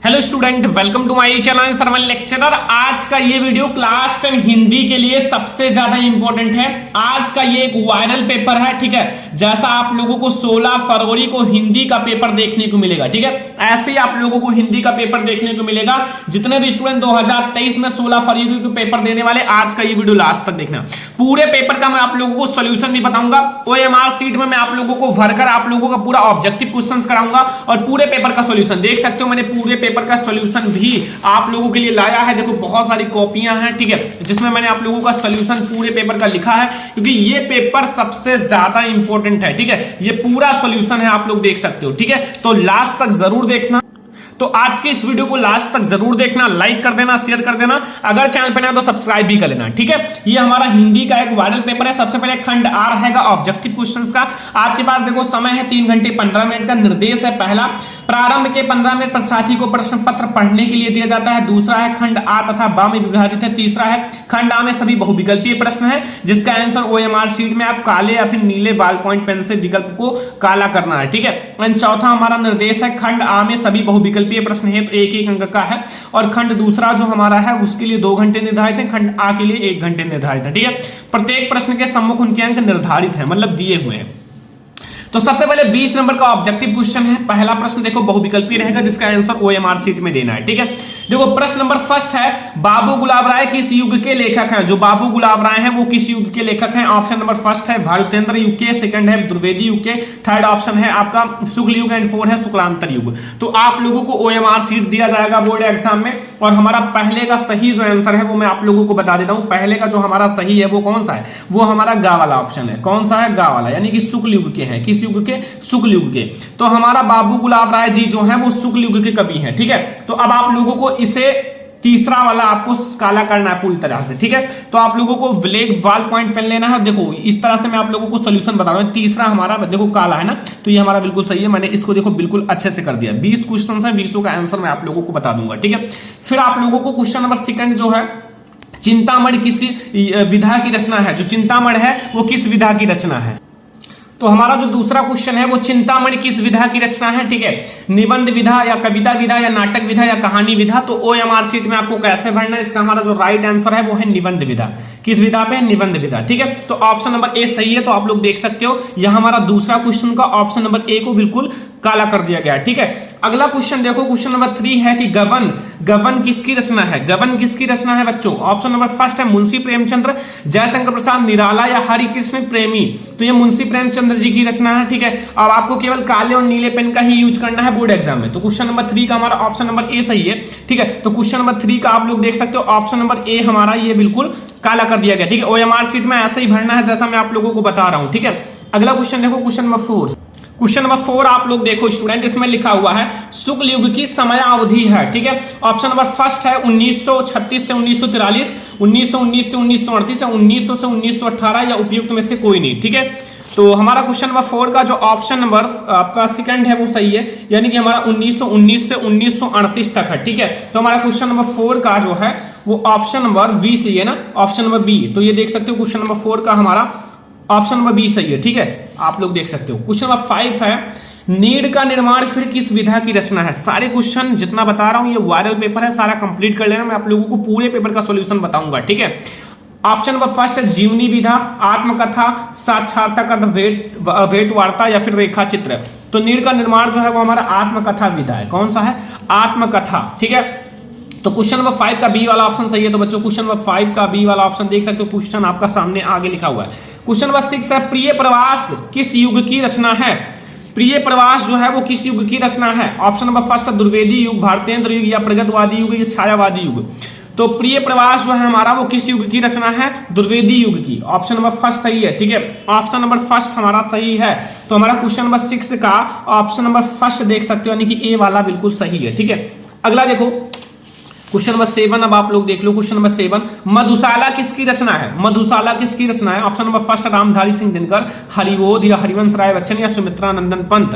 Hello student, welcome to my channel Sarwan lecturer. आज का ये वीडियो क्लास 10 हिंदी के लिए सबसे ज्यादा इंपॉर्टेंट है। आज का ये एक वायरल पेपर है, ठीक है। जैसा आप लोगों को 16 फरवरी को हिंदी का पेपर देखने को मिलेगा, ठीक है, ऐसे ही आप लोगों को हिंदी का पेपर देखने को मिलेगा। जितने भी स्टूडेंट 2023 में 16 फरवरी को पेपर देने वाले, आज का ये वीडियो लास्ट तक देखना। पूरे पेपर का मैं आप लोगों को सोल्यूशन भी बताऊंगा। OMR सीट में मैं आप लोगों को भरकर आप लोगों का पूरा ऑब्जेक्टिव क्वेश्चंस कराऊंगा और पूरे पेपर का सोल्यूशन देख सकते हो। मैंने पूरे पेपर का सॉल्यूशन भी आप लोगों के लिए लाया है। देखो बहुत सारी कॉपियां हैं, ठीक है, जिसमें मैंने आप लोगों का सॉल्यूशन पूरे पेपर का लिखा है, क्योंकि ये पेपर सबसे ज्यादा इंपॉर्टेंट है, ठीक है। ये पूरा सॉल्यूशन है, आप लोग देख सकते हो, ठीक है। तो लास्ट तक जरूर देखना। तो आज के इस वीडियो को लास्ट तक जरूर देखना, लाइक कर देना, शेयर कर देना, अगर चैनल पे नया तो सब्सक्राइब भी कर लेना, ठीक है। ये हमारा हिंदी का एक वायरल पेपर है। सबसे पहले खंड आ रहेगा ऑब्जेक्टिव क्वेश्चंस का। आपके पास देखो समय है 3 घंटे 15 मिनट का। निर्देश है पहला, प्रारंभ के 15 मिनट पर साथी को प्रश्न पत्र पढ़ने के लिए दिया जाता है। दूसरा है खंड आ तथा बा में विभाजित है। तीसरा है खंड आ में सभी बहुविकल्पीय प्रश्न है, जिसका आंसर OMR शीट में आप काले या फिर नीले बॉल पॉइंट पेन से विकल्प को काला करना है, ठीक है। एंड चौथा हमारा निर्देश है खंड आ में सभी बहुविकल्पीय प्रश्न है, तो एक अंक का है। और खंड दूसरा जो हमारा है उसके लिए 2 घंटे निर्धारित है, खंड आ के लिए 1 घंटे निर्धारित है, ठीक है। प्रत्येक प्रश्न के सम्मुख उनके अंक निर्धारित है, मतलब दिए हुए हैं। तो सबसे पहले 20 नंबर का ऑब्जेक्टिव क्वेश्चन है। पहला प्रश्न देखो बहुविकल्पीय रहेगा, जिसका आंसर OMR शीट में देना है, ठीक है। देखो प्रश्न नंबर फर्स्ट है, बाबू गुलाब राय किस युग के लेखक हैं? जो बाबू गुलाब राय हैं वो किस युग के लेखक हैं? ऑप्शन नंबर फर्स्ट है भारतेंद्र युग के, सेकंड है द्विवेदी युग के, थर्ड ऑप्शन है आपका शुक्ल युग एंड 4 है शुक्लांतर युग। तो आप लोगों को OMR शीट दिया जाएगा बोर्ड एग्जाम में। और हमारा पहले का सही जो आंसर है वो मैं आप लोगों को बता देता हूं। पहले का जो हमारा सही है वो कौन सा है? वो हमारा गा वाला ऑप्शन है। कौन सा है? गा वाला, यानी कि शुक्ल युग के हैं। किस युग के? शुक्ल युग के। तो हमारा बाबू गुलाब राय जी जो है वो शुक्ल युग के कवि हैं, ठीक है। तो अब आप लोगों को इसे तीसरा वाला आपको काला करना है पूरी तरह से, ठीक है। तो आप लोगों को ब्लैक वॉल पॉइंट पेन लेना है। देखो इस तरह से मैं आप लोगों को सॉल्यूशन बता रहा हूं। तीसरा हमारा देखो काला है ना, तो ये हमारा बिल्कुल सही है। मैंने इसको देखो बिल्कुल अच्छे से कर दिया। 20 क्वेश्चन है, 20 का आंसर मैं आप लोगों को बता दूंगा, ठीक है। फिर आप लोगों को क्वेश्चन नंबर सेकंड जो है, चिंतामणि किस विधा की रचना है? जो चिंतामणि है वो किस विधा की रचना है? तो हमारा जो दूसरा क्वेश्चन है वो चिंतामणि किस विधा की रचना है, ठीक है। निबंध विधा या कविता विधा या नाटक विधा या कहानी विधा। तो OMR शीट में आपको कैसे भरना है, इसका हमारा जो राइट आंसर है वो है निबंध विधा। किस विधा पे? निबंध विधा, ठीक है। तो ऑप्शन नंबर ए सही है। तो आप लोग देख सकते हो यह हमारा दूसरा क्वेश्चन का ऑप्शन नंबर ए को बिल्कुल काला कर दिया गया, ठीक है। अगला क्वेश्चन देखो, क्वेश्चन नंबर 3 है कि गबन किसकी रचना है? गबन किसकी रचना है बच्चों? ऑप्शन नंबर फर्स्ट है मुंशी प्रेमचंद्र, जयशंकर प्रसाद निराला या हरिकृष्ण प्रेमी। तो ये मुंशी प्रेमचंद्र जी की रचना है, ठीक है। अब आपको केवल काले और नीले पेन का ही यूज करना है बोर्ड एग्जाम में। तो क्वेश्चन नंबर 3 का हमारा ऑप्शन नंबर ए सही है, ठीक है। तो क्वेश्चन नंबर 3 का आप लोग देख सकते हो ऑप्शन नंबर ए हमारा ये बिल्कुल काला कर दिया गया, ठीक है। OMR शीट में ऐसे ही भरना है जैसा मैं आप लोगों को बता रहा हूं, ठीक है। अगला क्वेश्चन देखो, क्वेश्चन नंबर 4। क्वेश्चन नंबर 4 आप लोग देखो स्टूडेंट, इसमें लिखा हुआ है शुक्ल युग की समय अवधि है, ठीक है। ऑप्शन नंबर फर्स्ट है 1936 से 1943, 1919 से 1938 या 1900 से 1918 या उपयुक्त में से कोई नहीं, ठीक है। तो हमारा क्वेश्चन नंबर 4 का जो ऑप्शन नंबर आपका सेकंड है वो सही है, यानी कि हमारा 1919 से 1938 तक है, ठीक है। तो हमारा क्वेश्चन नंबर 4 का जो है वो ऑप्शन नंबर बी सही है ना, ऑप्शन नंबर बी। तो ये देख सकते हो क्वेश्चन नंबर 4 का हमारा ऑप्शन नंबर बी सही है, ठीक है। आप लोग देख सकते हो। क्वेश्चन नंबर 5 है, नीड का निर्माण फिर किस विधा की रचना है? सारे क्वेश्चन जितना बता रहा हूं ये वायरल पेपर है, सारा कंप्लीट कर लेना। मैं आप लोगों को पूरे पेपर का सॉल्यूशन बताऊंगा, ठीक है। ऑप्शन नंबर फर्स्ट है जीवनी विधा, आत्मकथा, साक्षात्कार, भेंट वार्ता या फिर रेखा चित्र। तो नीड का निर्माण जो है वो हमारा आत्मकथा विधा है। कौन सा है? आत्मकथा, ठीक है। तो क्वेश्चन नंबर 5 का बी वाला ऑप्शन सही है। तो बच्चों क्वेश्चन नंबर 5 का बी वाला ऑप्शन देख सकते हो, क्वेश्चन आपका सामने आगे लिखा हुआ है। क्वेश्चन नंबर 6 है, प्रिय प्रवास किस युग की रचना है? प्रिय प्रवास जो है वो किस युग की रचना है? ऑप्शन नंबर फर्स्ट है द्विवेदी युग, भारतेंद्र युग या प्रगतवादी युग या छायावादी युग। तो प्रिय प्रवास जो है हमारा वो किस युग की रचना है? द्विवेदी युग की। ऑप्शन नंबर फर्स्ट सही है, ठीक है। ऑप्शन नंबर फर्स्ट हमारा सही है। तो हमारा क्वेश्चन नंबर 6 का ऑप्शन नंबर फर्स्ट देख सकते हो, यानी कि ए वाला बिल्कुल सही है, ठीक है। अगला देखो क्वेश्चन नंबर 7, अब आप लोग देख लो क्वेश्चन नंबर 7, मधुशाला किसकी रचना है? मधुशाला किसकी रचना है? Option number first Ramdhari Singh Dinkar, Haribodh या हरिवंश राय बच्चन या सुमित्रा नंदन पंत।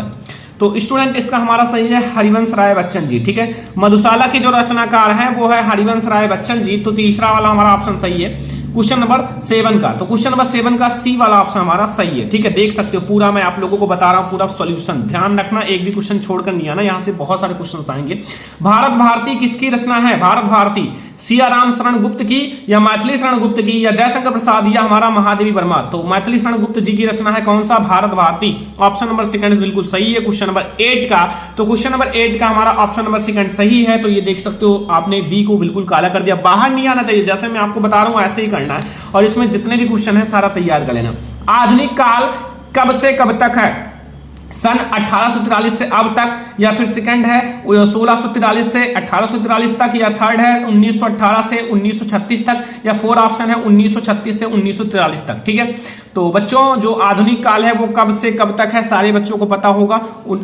तो स्टूडेंट इसका हमारा सही है हरिवंश राय बच्चन जी, ठीक है। मधुशाला के जो रचनाकार हैं वो है हरिवंश राय बच्चन जी। तो तीसरा वाला हमारा ऑप्शन सही है। क्वेश्चन नंबर 7 का, तो क्वेश्चन नंबर 7 का सी वाला ऑप्शन हमारा सही है। ठीक है, देख सकते हो पूरा मैं आप लोगों को बता रहा हूं पूरा सॉल्यूशन, ध्यान रखना एक भी क्वेश्चन छोड़कर नहीं आना, यहां से बहुत सारे क्वेश्चन आएंगे। भारत भारती किसकी रचना है? भारत भारती सियाराम शरण गुप्त की या मैथिली शरण गुप्त की या जयशंकर प्रसाद या हमारा महादेवी वर्मा? तो मैथिली शरण गुप्त जी की रचना है कौन सा? भारत भारती। ऑप्शन नंबर 2 बिल्कुल सही है। क्वेश्चन नंबर 8 का, तो क्वेश्चन नंबर 8 का हमारा ऑप्शन नंबर 2 सही है। तो ये देख सकते हो आपने वी को बिल्कुल काला कर दिया, बाहर नहीं आना चाहिए, जैसे मैं आपको बता रहा हूं ऐसे ही करना है, और इसमें जितने भी क्वेश्चन है सारा तैयार कर लेना। आधुनिक काल कब से कब तक है? सन 1843 से अब तक, या फिर सेकंड है 1643 से 1843 तक, या थर्ड है 1918 से 1936 तक, या फोर ऑप्शन है 1936 से 1943 तक। ठीक है, तो बच्चों जो आधुनिक काल है वो कब से कब तक है सारे बच्चों को पता होगा,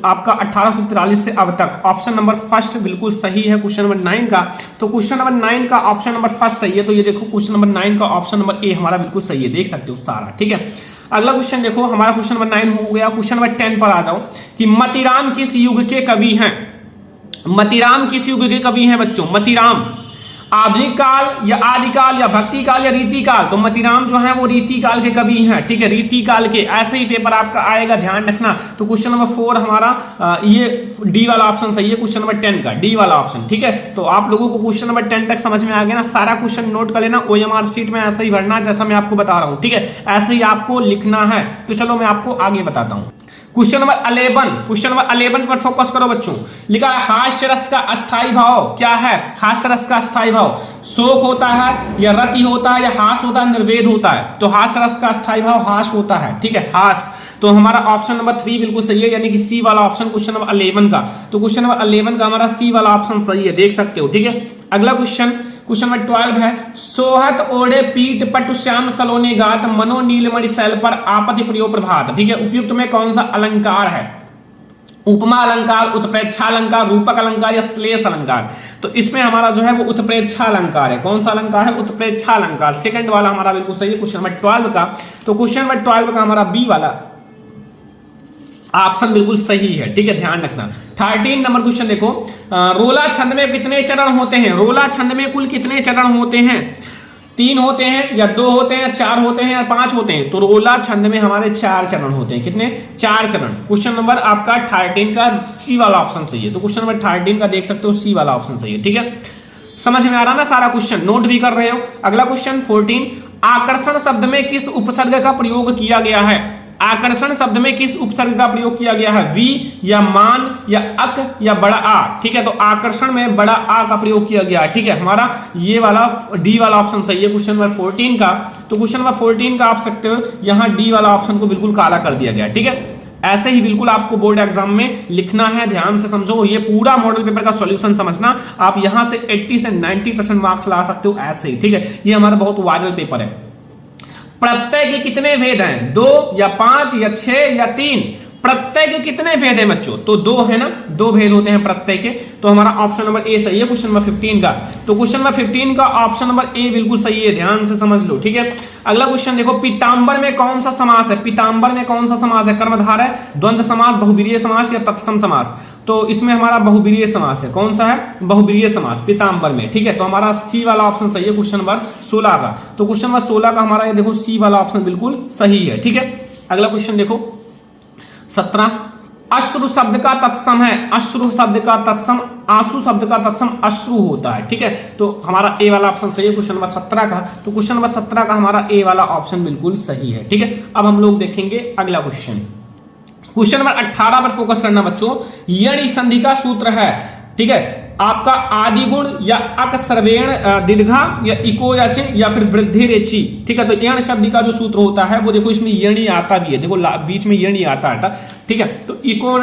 आपका 1843 से अब तक। ऑप्शन नंबर 1 बिल्कुल सही है क्वेश्चन नंबर 9 का। तो क्वेश्चन नंबर 9 का ऑप्शन नंबर 1 सही है। तो ये देखो क्वेश्चन नंबर 9 का ऑप्शन नंबर ए हमारा बिल्कुल सही है, देख सकते हो सारा। ठीक है, अगला क्वेश्चन देखो, हमारा क्वेश्चन नंबर 9 हो गया। क्वेश्चन नंबर 10 पर आ जाओ कि मतीराम किस युग के कवि हैं? मतीराम किस युग के कवि हैं बच्चों? मतीराम आधुनिक काल या आदिकाल या भक्ति काल या रीति काल? तो मतीराम जो है वो रीति काल के कवि हैं। ठीक है, रीति काल के, ऐसे ही पेपर आपका आएगा, ध्यान रखना। तो क्वेश्चन नंबर 4 हमारा ये डी वाला ऑप्शन सही है, क्वेश्चन नंबर 10 का डी वाला ऑप्शन। ठीक है, तो आप लोगों को क्वेश्चन नंबर 10 तक समझ में आ गया ना? सारा क्वेश्चन नोट कर लेना, ओएमआर शीट में ऐसे ही भरना जैसा मैं आपको बता रहा हूं। ठीक है, ऐसे ही आपको लिखना है। तो चलो मैं आपको आगे बताता हूं। क्वेश्चन नंबर 11, क्वेश्चन नंबर 11 पर फोकस करो बच्चों। लिखा है हास्य रस का अस्थाई भाव क्या है? हास्य रस का अस्थाई भाव शोक होता है या रति होता है या हास होता है, निर्वेद होता है? तो हास्य रस का अस्थाई भाव हास होता है। ठीक है, हास। तो हमारा ऑप्शन नंबर 3 बिल्कुल सही है, यानी कि सी वाला ऑप्शन क्वेश्चन नंबर 11 का। तो क्वेश्चन नंबर 11 का हमारा सी वाला ऑप्शन सही है, देख सकते हो। ठीक है, अगला क्वेश्चन क्वेश्चन नंबर 12 है सोहत ओढ़े पीठ पटु श्याम सलोने गात मनो नीलमणि शैल पर आपति प्रियो प्रभात। ठीक है, उपयुक्त में कौन सा अलंकार है? उपमा अलंकार, उत्प्रेक्षा अलंकार, रूपक अलंकार या श्लेष अलंकार? तो इसमें हमारा जो है वो उत्प्रेक्षा अलंकार है। कौन सा अलंकार है? उत्प्रेक्षा अलंकार। सेकंड वाला हमारा बिल्कुल सही है क्वेश्चन नंबर 12 का। तो क्वेश्चन नंबर 12 का हमारा बी वाला ऑप्शन बिल्कुल सही है। ठीक है, ध्यान रखना। 13 नंबर क्वेश्चन देखो, रोला छंद में कितने चरण होते हैं? रोला छंद में कुल कितने चरण होते हैं? 3 होते हैं या 2 होते हैं, 4 होते हैं या 5 होते हैं? तो रोला छंद में हमारे 4 चरण होते हैं। कितने? 4 चरण। क्वेश्चन नंबर आपका 13 का सी वाला ऑप्शन सही है। तो क्वेश्चन नंबर 13 का देख सकते हो सी वाला ऑप्शन सही है। ठीक है, समझ में आ रहा ना सारा क्वेश्चन? नोट भी कर रहे हो। अगला क्वेश्चन 14, आकर्षण शब्द में किस उपसर्ग का प्रयोग किया गया है? आकर्षण शब्द में किस उपसर्ग का प्रयोग किया गया है? वी या मान या अक या बड़ा आ? ठीक है, तो आकर्षण में बड़ा आ का प्रयोग किया गया है। ठीक है, हमारा ये वाला डी वाला ऑप्शन सही है क्वेश्चन नंबर 14 का। तो क्वेश्चन नंबर 14 का आप सकते हो यहां डी वाला ऑप्शन को बिल्कुल काला कर दिया गया। ठीक है, ऐसे ही बिल्कुल आपको बोर्ड एग्जाम में लिखना है, ध्यान से समझो। ये पूरा मॉडल पेपर का सॉल्यूशन समझना, आप यहां से 80 से 90% मार्क्स ला सकते हो ऐसे ही। ठीक है, ये हमारा बहुत वायरल पेपर है। प्रत्यय के कितने भेद हैं? 2 या 5 या 6 या 3? प्रत्यय के कितने भेद हैं बच्चों? तो 2 है ना, 2 भेद होते हैं प्रत्यय के। तो हमारा ऑप्शन नंबर ए सही है क्वेश्चन नंबर 15 का। तो क्वेश्चन नंबर 15 का ऑप्शन नंबर ए बिल्कुल सही है, ध्यान से समझ लो। ठीक है, अगला क्वेश्चन देखो, पीतांबर में कौन सा समास है? पीतांबर में कौन सा समास है? कर्मधारय है, द्वंद्व समास, बहुब्रीहि समास या तत्सम समास? तो इसमें हमारा बहुब्रीहि समास है। कौन सा है? बहुब्रीहि समास पीतांबर में। ठीक है, तो हमारा सी वाला ऑप्शन सही है क्वेश्चन नंबर 16 का। तो क्वेश्चन नंबर 16 का हमारा ये देखो सी वाला ऑप्शन बिल्कुल सही है। ठीक है, अगला क्वेश्चन देखो 17, अश्रु शब्द का तत्सम है। अश्रु शब्द का तत्सम आंसू शब्द का तत्सम अश्रु होता है। ठीक है, तो हमारा ए वाला ऑप्शन सही है क्वेश्चन नंबर 17 का। तो क्वेश्चन नंबर 17 का हमारा ए वाला ऑप्शन बिल्कुल सही है। ठीक है, अब हम लोग देखेंगे अगला क्वेश्चन। क्वेश्चन नंबर 18 पर फोकस करना बच्चों। यणि संधि का सूत्र है। ठीक है, आपका आदि गुण या अक सर्वेण दीर्घा या इको याचे या फिर वृद्धि रेची। ठीक है, तो यण शब्द का जो सूत्र होता है वो देखो इसमें यणि आता भी है, देखो बीच में यणि आता है। ठीक है, तो इको।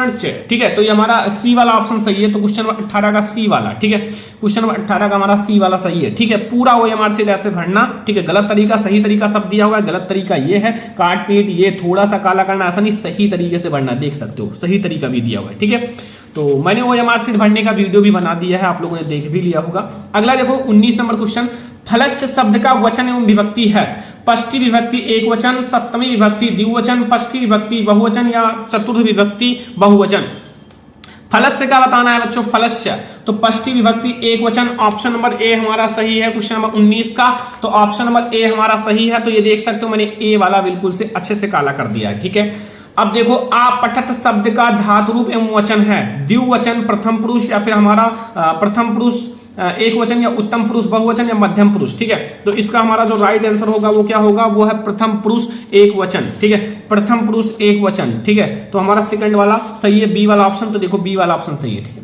ठीक है, तो ये हमारा सी वाला ऑप्शन सही है। तो क्वेश्चन नंबर 18 का सी वाला। ठीक है, क्वेश्चन नंबर 18 का हमारा सी वाला सही है। ठीक है, पूरा ओएमआर से ऐसे भरना। ठीक है, गलत तरीका सही तरीका सब दिया हुआ है। गलत तरीका ये है काट पीट, ये थोड़ा सा काला करना ऐसा नहीं, सही तरीके से भरना, देख सकते हो सही तरीका भी दिया हुआ है। ठीक है, तो मैंने ओएमआर शीट भरने का वीडियो भी बना दिया है, आप लोगों ने देख भी लिया होगा। अगला देखो 19 नंबर क्वेश्चन, फलस्य शब्द का वचन एवं विभक्ति है। षष्ठी विभक्ति एक वचन, सप्तमी विभक्ति द्विवचन, षष्ठी विभक्ति बहुवचन या चतुर्थ विभक्ति बहुवचन? फलस्य का बताना है बच्चों। फलस्य तो षष्ठी विभक्ति एक वचन, ऑप्शन नंबर ए हमारा सही है क्वेश्चन नंबर 19 का। तो ऑप्शन नंबर ए हमारा सही है। तो ये देख सकते हो मैंने ए वाला बिल्कुल से अच्छे से काला कर दिया है, ठीक है। अब देखो आपठत शब्द का धातु रूप एवं वचन है द्विवचन, प्रथम पुरुष या फिर हमारा प्रथम पुरुष एक वचन, या उत्तम पुरुष बहुवचन, या मध्यम पुरुष, ठीक है। तो इसका हमारा जो राइट आंसर होगा वो क्या होगा, वो है प्रथम पुरुष एक वचन, ठीक है। प्रथम पुरुष एक वचन, ठीक है। तो हमारा सेकंड वाला सही है, बी वाला ऑप्शन। तो देखो बी वाला ऑप्शन सही है, ठीक है।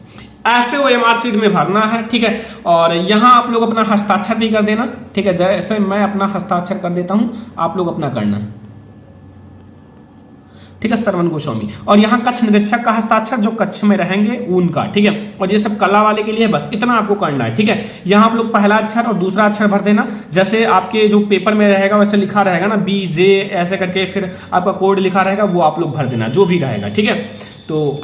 ऐसे OMR शीट में भरना है, ठीक है। और यहां आप लोग अपना हस्ताक्षर भी कर देना, ठीक है। जैसे मैं अपना हस्ताक्षर कर देता हूं, आप लोग अपना करना, ठीक है। सरवण गोस्वामी। और यहाँ कच्छ निरीक्षक का हस्ताक्षर जो कच्छ में रहेंगे उनका, ठीक है। और ये सब कला वाले के लिए बस इतना आपको करना है, ठीक है। यहाँ आप लोग पहला अक्षर और दूसरा अक्षर भर देना, जैसे आपके जो पेपर में रहेगा वैसे लिखा रहेगा ना, BJ ऐसे करके, फिर आपका कोड लिखा रहेगा, वो आप लोग भर देना जो भी रहेगा, ठीक है। तो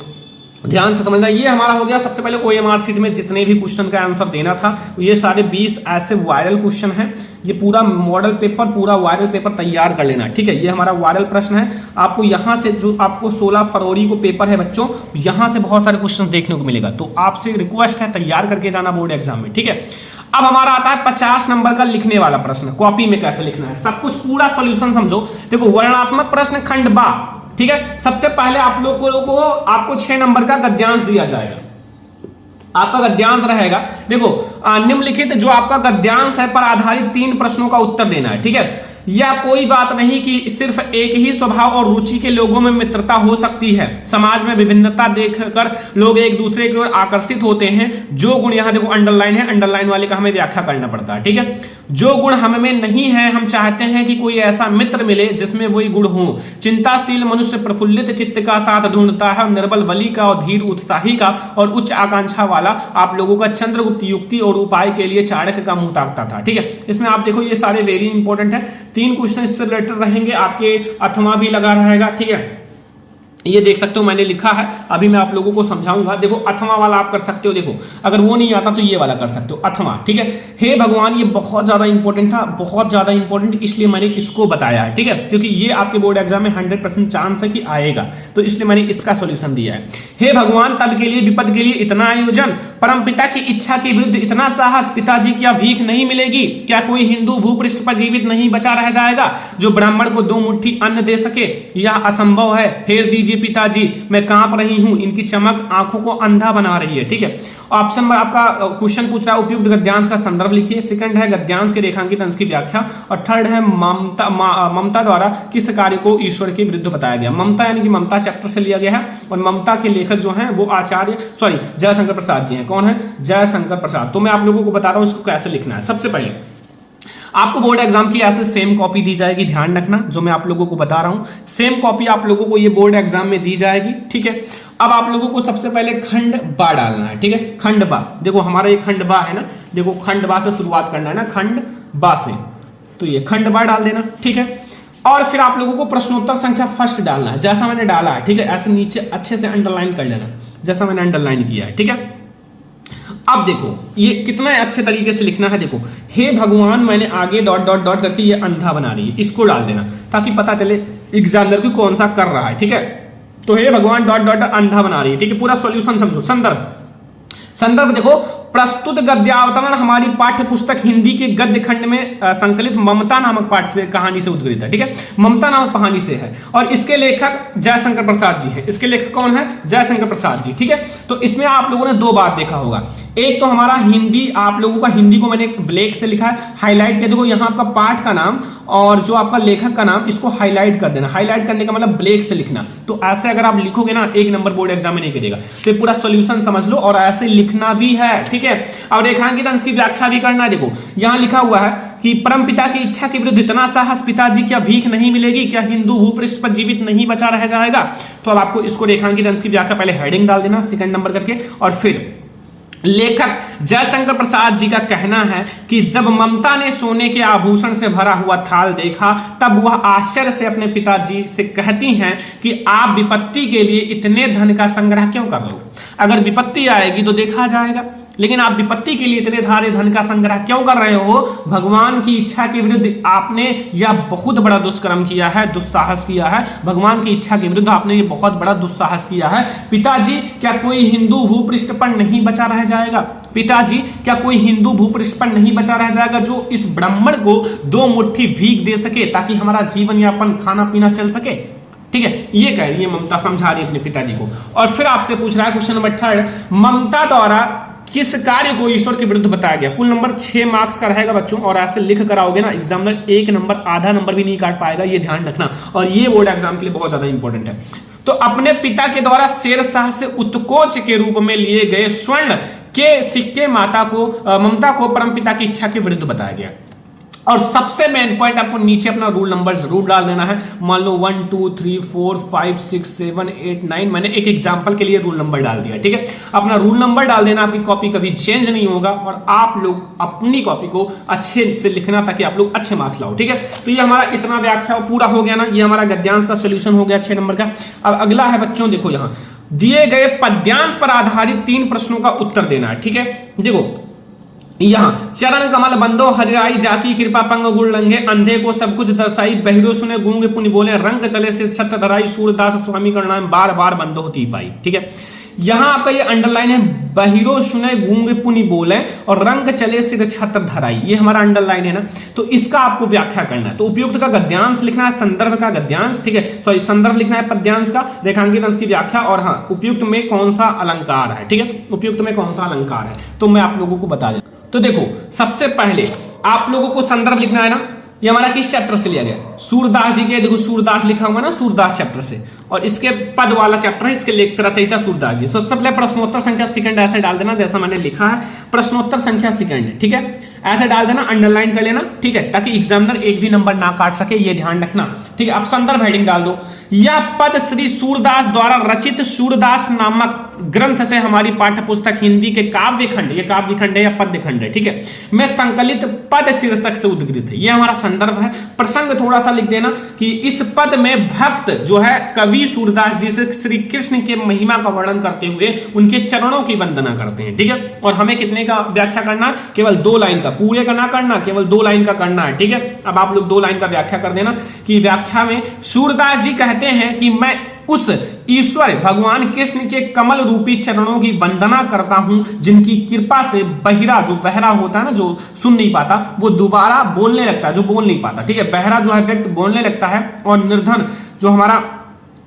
ध्यान से समझना, ये हमारा हो गया सबसे पहले OMR शीट में जितने भी क्वेश्चन का आंसर देना था। ये सारे 20 ऐसे वायरल क्वेश्चन हैं। ये पूरा मॉडल पेपर, पूरा वायरल पेपर तैयार कर लेना, ठीक है। ये हमारा वायरल प्रश्न है। आपको यहाँ से जो आपको 16 फरवरी को पेपर है बच्चों, यहाँ से बहुत सारे क्वेश्चन देखने को मिलेगा। तो आपसे रिक्वेस्ट है तैयार करके जाना बोर्ड एग्जाम में, ठीक है। अब हमारा आता है 50 नंबर का लिखने वाला प्रश्न, कॉपी में कैसे लिखना है, सब कुछ पूरा सोल्यूशन समझो। देखो वर्णनात्मक प्रश्न खंड बा, ठीक है। सबसे पहले आप लोगों को आपको 6 नंबर का गद्यांश दिया जाएगा। आपका गद्यांश रहेगा, देखो निम्नलिखित जो आपका गद्यांश है पर आधारित 3 प्रश्नों का उत्तर देना है, ठीक है। या कोई बात नहीं कि सिर्फ एक ही स्वभाव और रुचि के लोगों में मित्रता हो सकती है, समाज में विभिन्नता देखकर लोग एक दूसरे की ओर आकर्षित होते हैं। जो गुण, यहाँ देखो अंडरलाइन है, अंडरलाइन वाले का हमें व्याख्या करना पड़ता है, ठीक है। जो गुण हम में नहीं है, हम चाहते हैं कि कोई ऐसा मित्र मिले जिसमें वही गुण हो। चिंताशील मनुष्य प्रफुल्लित चित्त का साथ ढूंढता है, निर्बल बलि का और धीर उत्साही का और उच्च आकांक्षा वाला आप लोगों का चंद्रगुप्त युक्ति और उपाय के लिए चाणक्य का मुंह ताकता था, ठीक है। इसमें आप देखो ये सारे वेरी इंपॉर्टेंट है। 3 क्वेश्चन इससे रिलेटेड रहेंगे, आपके अथवा भी लगा रहेगा, ठीक है। ये देख सकते हो मैंने लिखा है, अभी मैं आप लोगों को समझाऊंगा। देखो अथवा वाला आप कर सकते हो, देखो अगर वो नहीं आता तो ये वाला कर सकते हो, अथवा, ठीक है। हे भगवान, ये बहुत ज्यादा इंपॉर्टेंट था, बहुत ज्यादा इंपॉर्टेंट, इसलिए मैंने इसको बताया है, ठीक है। क्योंकि ये आपके बोर्ड एग्जाम में 100% चांस है कि आएगा, तो इसलिए मैंने इसका सॉल्यूशन दिया है। हे भगवान, तब के लिए विपद के लिए इतना आयोजन, परम पिता की इच्छा के विरुद्ध इतना साहस, पिताजी क्या भीख नहीं मिलेगी? क्या कोई हिंदू भूपृष्ठ पर जीवित नहीं बचा रह जाएगा जो ब्राह्मण को 2 मुट्ठी अन्न दे सके? यह असंभव है, फेर दीजिए पिताजी, मैं कांप रही हूं, इनकी चमक आंखों को अंधा बना रही है, ठीक है। ऑप्शन में आपका क्वेश्चन पूछ रहा है उपयुक्त गद्यांश का संदर्भ लिखिए। सेकंड है गद्यांश के रेखांकित अंश की व्याख्या, और थर्ड है ममता द्वारा किस कार्य को ईश्वर के विरुद्ध बताया गया। ममता यानी कि ममता चैप्टर से लिया गया है, और ममता के लेखक जो हैं वो जयशंकर प्रसाद जी हैं। कौन है? जयशंकर प्रसाद। तो मैं आप लोगों को बता रहा हूं इसको कैसे लिखना है। सबसे पहले आपको बोर्ड एग्जाम की ऐसे सेम कॉपी दी जाएगी, ध्यान रखना, जो मैं आप लोगों को बता रहा हूं सेम कॉपी आप लोगों को ये बोर्ड एग्जाम में दी जाएगी, ठीक है। अब आप लोगों को सबसे पहले खंड बा डालना है, ठीक है। खंड बा, देखो हमारा ये खंड बा है ना, देखो खंड बा से शुरुआत करना है ना, खंड बा से, तो ये खंड बा डाल देना, ठीक है। और फिर आप लोगों को प्रश्नोत्तर संख्या फर्स्ट डालना है, जैसा मैंने डाला है, ठीक है। ऐसे नीचे अच्छे से अंडरलाइन कर लेना, जैसा मैंने अंडरलाइन किया है, ठीक है। अब देखो ये कितना अच्छे तरीके से लिखना है, देखो हे भगवान, मैंने आगे डॉट डॉट डॉट करके ये अंधा बना रही है, इसको डाल देना ताकि पता चले एग्जामिनर की कौन सा कर रहा है, ठीक है। तो हे भगवान डॉट डॉट अंधा बना रही है, ठीक है। पूरा सॉल्यूशन समझो। संदर्भ देखो, प्रस्तुत गद्यावतरण हमारी पाठ्य पुस्तक हिंदी के गद्य खंड में संकलित ममता नामक पाठ से कहानी से उद्गृत है, ठीक है। ममता नामक कहानी से है, और इसके लेखक जयशंकर प्रसाद जी हैं। इसके लेखक कौन है? जयशंकर प्रसाद जी, ठीक है। तो इसमें आप लोगों ने 2 बात देखा होगा। एक तो हमारा हिंदी, आप लोगों का हिंदी को मैंने ब्लैक से लिखा है, हाईलाइट कर देखो, यहाँ आपका पाठ का नाम और जो आपका लेखक का नाम, इसको हाईलाइट कर देना। हाईलाइट करने का मतलब ब्लैक से लिखना। तो ऐसे अगर आप लिखोगे ना, 1 नंबर बोर्ड एग्जाम में नहीं करेगा। तो पूरा सोल्यूशन समझ लो, और ऐसे लिखना भी है, ठीक है। अब रेखांकित अंश की व्याख्या भी करना है। देखो यहां लिखा हुआ है कि परम पिता की इच्छा के विरुद्ध इतना साहस, पिताजी क्या भीख नहीं मिलेगी? क्या हिंदू भूपृष्ठ पर जीवित नहीं बचा रह जाएगा? तो अब आपको इसको रेखांकित अंश की व्याख्या पहले हेडिंग डाल देना सेकंड नंबर करके, और फिर लेखक जयशंकर प्रसाद जी का कहना है कि जब ममता ने सोने के आभूषण से भरा हुआ थाल देखा, तब वह आश्चर्य से अपने पिताजी से कहती हैं कि आप विपत्ति के लिए इतने धन का संग्रह क्यों कर लो? अगर विपत्ति आएगी तो देखा जाएगा। लेकिन आप विपत्ति के लिए इतने धारे धन का संग्रह क्यों कर रहे हो? भगवान की इच्छा के विरुद्ध आपने यह बहुत बड़ा दुष्कर्म किया है, दुस्साहस किया है। भगवान की इच्छा के विरुद्ध आपने ये बहुत बड़ा दुस्साहस किया है। पिताजी, क्या कोई हिंदू भूपृष्ठ पर नहीं बचा रह जाएगा? पिताजी, क्या कोई हिंदू भूपृष्ठ पर नहीं बचा रह जाएगा जो इस ब्राह्मण को 2 मुट्ठी भीख दे सके ताकि हमारा जीवन यापन, खाना पीना चल सके? ठीक है, ये कह रही है ममता, समझा रही है अपने पिताजी को। और फिर आपसे पूछ रहा है क्वेश्चन नंबर 3, ममता द्वारा किस कार्य को ईश्वर के विरुद्ध बताया गया? कुल नंबर 6 मार्क्स का रहेगा बच्चों, और ऐसे लिख कर आओगे ना एग्जामिनर 1 नंबर, आधा नंबर भी नहीं काट पाएगा, ये ध्यान रखना। और ये बोर्ड एग्जाम के लिए बहुत ज्यादा इंपॉर्टेंट है। तो अपने पिता के द्वारा शेरशाह से उत्कोच के रूप में लिए गए स्वर्ण के सिक्के ममता को परमपिता की इच्छा के विरुद्ध बताया गया। और सबसे मेन पॉइंट, आपको नीचे अपना रूल नंबर जरूर डाल देना है। मान लो 1 2 3 4 5 6 7 8 9, मैंने एक एग्जांपल के लिए रूल नंबर डाल दिया। ठीक है, अपना रूल नंबर डाल देना, आपकी कॉपी कभी चेंज नहीं होगा। और आप लोग अपनी कॉपी को अच्छे से लिखना ताकि आप लोग अच्छे मार्क्स लाओ। ठीक है, तो ये हमारा इतना व्याख्या पूरा हो गया ना, ये हमारा गद्यांश का सोल्यूशन हो गया 6 नंबर का। अब अगला है बच्चों, देखो यहां दिए गए पद्यांश पर आधारित 3 प्रश्नों का उत्तर देना है। ठीक है, देखो यहां चरण कमल बंदो हरिराई जाकी कृपा पंग गुण लंघे, अंधे को सब कुछ दर्शाई, बहिरो सुने गूंगे पुनि बोले, रंग चले से सत्य धराई, सूरदास स्वामी करना बार बार बंदो होती पाई। ठीक है, यहां आपका ये अंडरलाइन है, बहिरो सुने गूंगे पुनि बोले और रंग चले सिर छत्र धराई, ये हमारा अंडरलाइन है ना। तो इसका आपको व्याख्या करना है। तो उपयुक्त का गद्यांश लिखना है, संदर्भ का गद्यांश, ठीक है, सॉरी संदर्भ लिखना है पद्यांश का, रेखांकित अंश की व्याख्या, और हाँ उपयुक्त में कौन सा अलंकार है। ठीक है, उपयुक्त में कौन सा अलंकार है तो मैं आप लोगों को बता दें। तो देखो सबसे पहले आप लोगों को संदर्भ लिखना है ना, ये हमारा किस चैप्टर से लिया गया? सूरदास जी के, देखो सूरदास लिखा हुआ ना, सूरदास चैप्टर से, और इसके पद वाला चैप्टर है, इसके लेख रचयिता सूरदास जी। सबसे पहले प्रश्नोत्तर संख्या सेकंड ऐसे डाल देना जैसा मैंने लिखा है, प्रश्नोत्तर संख्या सेकंड। ठीक है, ऐसे डाल देना, अंडरलाइन कर लेना। ठीक है, ताकि एग्जामिनर एक भी नंबर ना काट सके, ये ध्यान रखना। ठीक है, अब संदर्भ हेडिंग डाल दो, यह पद श्री सूरदास द्वारा रचित सूरदास नामक ग्रंथ से हमारी पाठ्य पुस्तक हिंदी के काव्य खंड, ये काव्य खंड है या पद्य खंड है, ठीक है, में संकलित पद शीर्षक से उद्गृत है। ये हमारा संदर्भ है। प्रसंग थोड़ा सा लिख देना कि इस पद में भक्त जो है कवि सूरदास जी से श्री कृष्ण के महिमा का वर्णन करते हुए उनके चरणों की वंदना करते हैं। ठीक है, और हमें कितने का व्याख्या करना? केवल 2 लाइन का, पूरे का ना करना, केवल 2 लाइन का करना है। ठीक है, अब आप लोग 2 लाइन का व्याख्या कर देना कि व्याख्या में सूरदास जी कहते हैं कि मैं उस ईश्वर भगवान कृष्ण के कमल रूपी चरणों की वंदना करता हूं जिनकी कृपा से बहिरा, जो बहरा होता है ना, जो सुन नहीं पाता, वो दोबारा बोलने लगता है, जो बोल नहीं पाता। ठीक है, बहरा जो है व्यक्ति बोलने लगता है, और निर्धन जो हमारा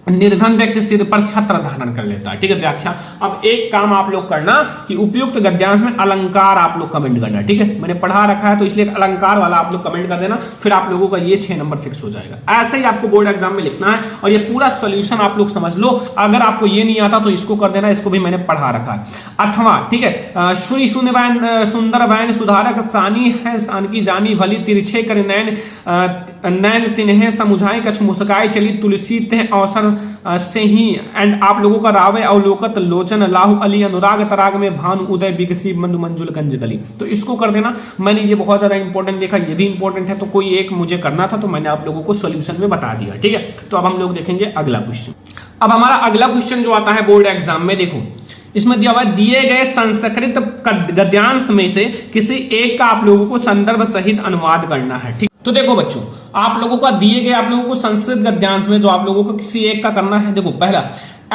निर्धन व्यक्ति सिर पर छत्र धारण कर लेता है। ठीक है, व्याख्या। अब एक काम आप लोग करना कि उपयुक्त गद्यांश में अलंकार आप लोग कमेंट करना। ठीक है, मैंने पढ़ा रखा है तो इसलिए अलंकार वाला आप लोग कमेंट कर देना, फिर आप लोगों का ये 6 नंबर फिक्स हो जाएगा। ऐसे ही आपको बोर्ड एग्जाम में लिखना है, और ये पूरा सॉल्यूशन आप लोग समझ लो। अगर आपको ये नहीं आता तो इसको कर देना, इसको भी मैंने पढ़ा रखा है। अथवा ठीक है, सुनी सुन वैन सुंदर वैन सुधारक सानी है, सान की जानी भली तिरछे कर नैन नैन तिन्हें समुझाए कछ मुस्काए चली तुलसी ते अवसर से ही। एंड आप लोगों का रावे अवलोकत लोचन लाहु अली अनुराग तराग में भानु उदय बिगसी मंद मंजुल कंज गली, तो इसको कर देना। मैंने ये बहुत ज्यादा इंपॉर्टेंट देखा, ये भी इंपॉर्टेंट है, तो कोई एक मुझे करना था तो मैंने आप लोगों को सॉल्यूशन में बता दिया। ठीक है, तो अब हम लोग देखेंगे अगला क्वेश्चन। अब हमारा अगला क्वेश्चन जो आता है बोर्ड एग्जाम में, देखो इसमें दिया हुआ दिए गए संस्कृत गद्यांश में से किसी एक का आप लोगों को संदर्भ सहित अनुवाद करना है। ठीक, तो देखो बच्चों आप लोगों का दिए गए, आप लोगों को संस्कृत गद्यांश में जो आप लोगों को किसी एक का करना है। देखो पहला,